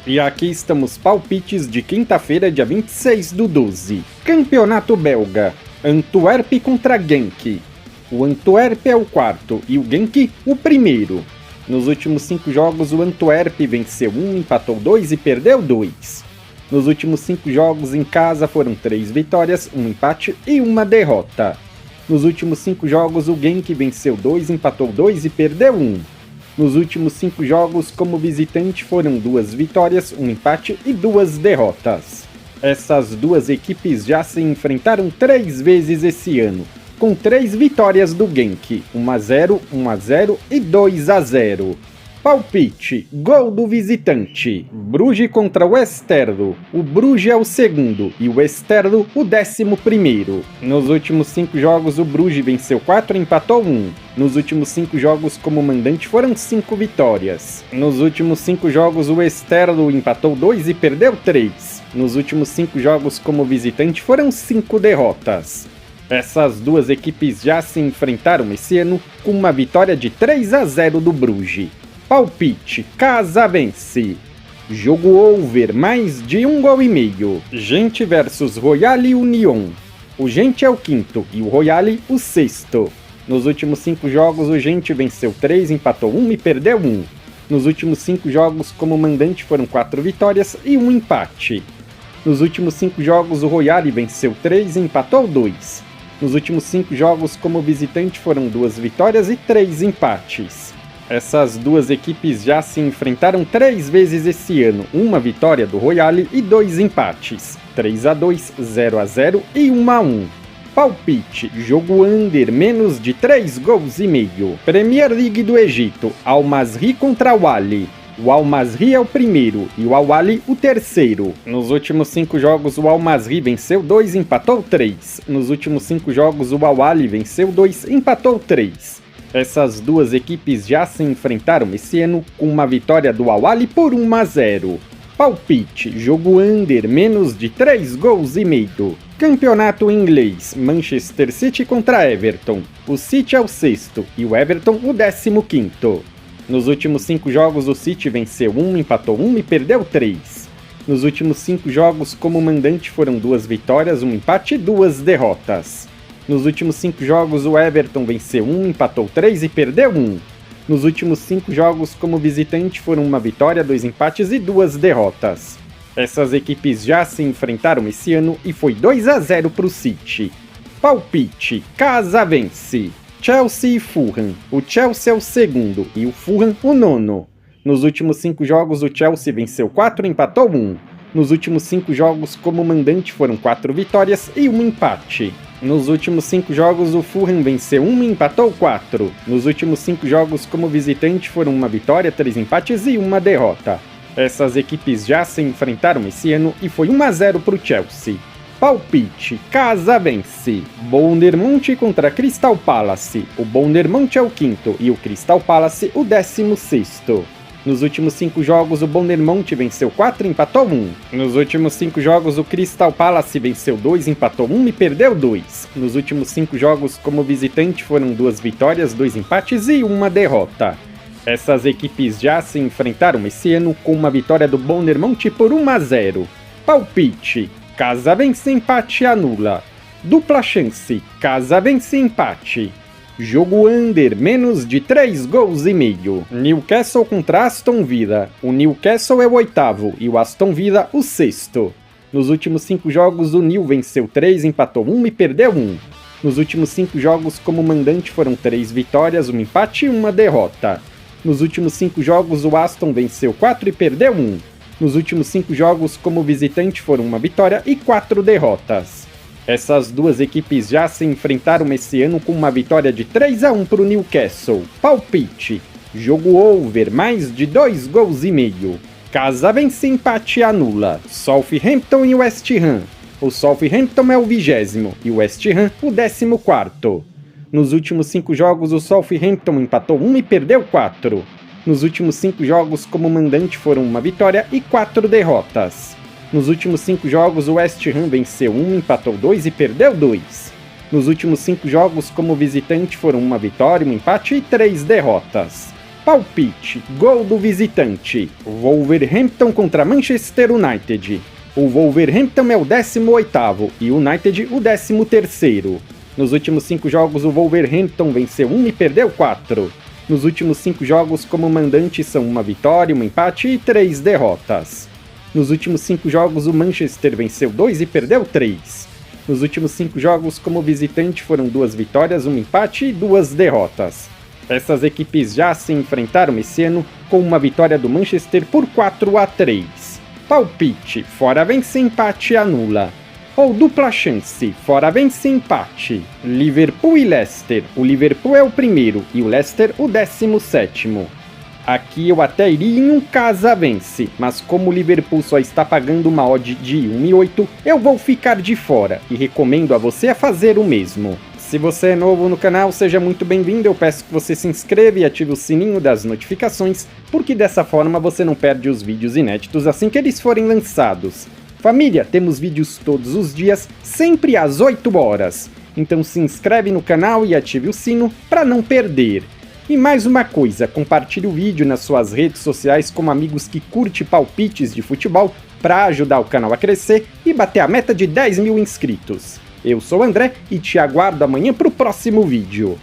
E aqui estamos palpites de quinta-feira, dia 26/12. Campeonato belga. Antwerp contra Genk. O Antwerp é o quarto e o Genk o primeiro. Nos últimos 5 jogos o Antwerp venceu 1, empatou 2 e perdeu 2. Nos últimos 5 jogos em casa foram 3 vitórias, 1 empate e 1 derrota. Nos últimos 5 jogos o Genk venceu 2, empatou 2 e perdeu 1. Nos últimos 5 jogos como visitante foram 2 vitórias, 1 empate e 2 derrotas. Essas duas equipes já se enfrentaram 3 vezes esse ano, com 3 vitórias do Genk, 1-0, 1-0 e 2-0. Palpite, gol do visitante, Bruges contra o Westerlo. O Bruges é o segundo e o Westerlo o 11º. Nos últimos 5 jogos o Bruges venceu 4 e empatou 1. Nos últimos 5 jogos como mandante foram 5 vitórias. Nos últimos 5 jogos o Westerlo empatou 2 e perdeu 3. Nos últimos 5 jogos como visitante foram 5 derrotas. Essas duas equipes já se enfrentaram esse ano com uma vitória de 3-0 do Bruges. Palpite, casa vence. Jogo over, mais de 1,5 gol. Gent versus Royale Union. O Gent é o quinto e o Royale o sexto. Nos últimos 5 jogos o Gent venceu 3, empatou 1 e perdeu 1. Nos últimos 5 jogos como mandante foram 4 vitórias e 1 empate. Nos últimos 5 jogos o Royale venceu 3 e empatou 2. Nos últimos 5 jogos como visitante foram 2 vitórias e 3 empates. Essas duas equipes já se enfrentaram 3 vezes esse ano, 1 vitória do Royale e 2 empates, 3-2, 0-0 e 1-1. Palpite, jogo under, menos de 3 gols e meio. Premier League do Egito, Al Masry contra o Al-Ahly. O Al Masry é o primeiro e o Al-Ahly o terceiro. Nos últimos 5 jogos o Al Masry venceu 2 e empatou 3. Nos últimos 5 jogos o Al-Ahly venceu 2 e empatou 3. Essas duas equipes já se enfrentaram esse ano com uma vitória do Al-Ahly por 1-0. Palpite, jogo under, menos de 3 gols e meio. Campeonato inglês, Manchester City contra Everton. O City é o sexto e o Everton o 15º. Nos últimos 5 jogos o City venceu 1, empatou 1 e perdeu 3. Nos últimos 5 jogos como mandante foram 2 vitórias, 1 empate e 2 derrotas. Nos últimos 5 jogos o Everton venceu 1, empatou 3 e perdeu 1. Nos últimos 5 jogos como visitante foram 1 vitória, 2 empates e 2 derrotas. Essas equipes já se enfrentaram esse ano e foi 2-0 para o City. Palpite, casa vence. Chelsea e Fulham. O Chelsea é o segundo e o Fulham o nono. Nos últimos 5 jogos o Chelsea venceu 4 e empatou 1. Nos últimos 5 jogos como mandante foram 4 vitórias e 1 empate. Nos últimos 5 jogos o Fulham venceu 1 e empatou 4. Nos últimos 5 jogos como visitante foram 1 vitória, 3 empates e 1 derrota. Essas equipes já se enfrentaram esse ano e foi 1-0 para o Chelsea. Palpite, casa vence. Bournemouth contra Crystal Palace. O Bournemouth é o quinto e o Crystal Palace o 16º. Nos últimos 5 jogos o Bournemouth venceu 4 e empatou 1. Nos últimos 5 jogos o Crystal Palace venceu 2, empatou 1 e perdeu 2. Nos últimos 5 jogos como visitante foram 2 vitórias, 2 empates e 1 derrota. Essas equipes já se enfrentaram esse ano com uma vitória do Bournemouth por 1-0. Palpite, casa vence, empate anula. Dupla chance, casa vence, empate. Jogo under, menos de 3 gols e meio. Newcastle contra Aston Villa. O Newcastle é o oitavo e o Aston Villa o sexto. Nos últimos 5 jogos o New venceu 3, empatou 1 e perdeu 1. Nos últimos 5 jogos como mandante foram 3 vitórias, 1 empate e 1 derrota. Nos últimos 5 jogos o Aston venceu 4 e perdeu 1. Nos últimos 5 jogos como visitante foram 1 vitória e 4 derrotas. Essas duas equipes já se enfrentaram esse ano com uma vitória de 3-1 para o Newcastle. Palpite, jogo over, mais de 2 gols e meio. Casa vence, empate anula. Southampton e West Ham. O Southampton é o 20º e o West Ham o 14º. Nos últimos 5 jogos o Southampton empatou 1 e perdeu 4. Nos últimos 5 jogos como mandante foram 1 vitória e 4 derrotas. Nos últimos 5 jogos, o West Ham venceu 1, empatou 2 e perdeu 2. Nos últimos 5 jogos, como visitante, foram 1 vitória, 1 empate e 3 derrotas. Palpite, gol do visitante, Wolverhampton contra Manchester United. O Wolverhampton é o 18º e o United o 13º. Nos últimos 5 jogos o Wolverhampton venceu 1 e perdeu 4. Nos últimos 5 jogos como mandante são 1 vitória, 1 empate e 3 derrotas. Nos últimos 5 jogos o Manchester venceu 2 e perdeu 3. Nos últimos 5 jogos como visitante foram 2 vitórias, 1 empate e 2 derrotas. Essas equipes já se enfrentaram esse ano com uma vitória do Manchester por 4-3. Palpite, fora vence, empate anula. Ou dupla chance, fora vence, empate. Liverpool e Leicester, o Liverpool é o primeiro e o Leicester o 17º. Aqui eu até iria em um casa vence, mas como o Liverpool só está pagando uma odd de 1,8, eu vou ficar de fora e recomendo a você a fazer o mesmo. Se você é novo no canal, seja muito bem-vindo, eu peço que você se inscreva e ative o sininho das notificações, porque dessa forma você não perde os vídeos inéditos assim que eles forem lançados. Família, temos vídeos todos os dias, sempre às 8 horas, então se inscreve no canal e ative o sino para não perder. E mais uma coisa, compartilhe o vídeo nas suas redes sociais com amigos que curtem palpites de futebol para ajudar o canal a crescer e bater a meta de 10 mil inscritos. Eu sou o André e te aguardo amanhã para o próximo vídeo.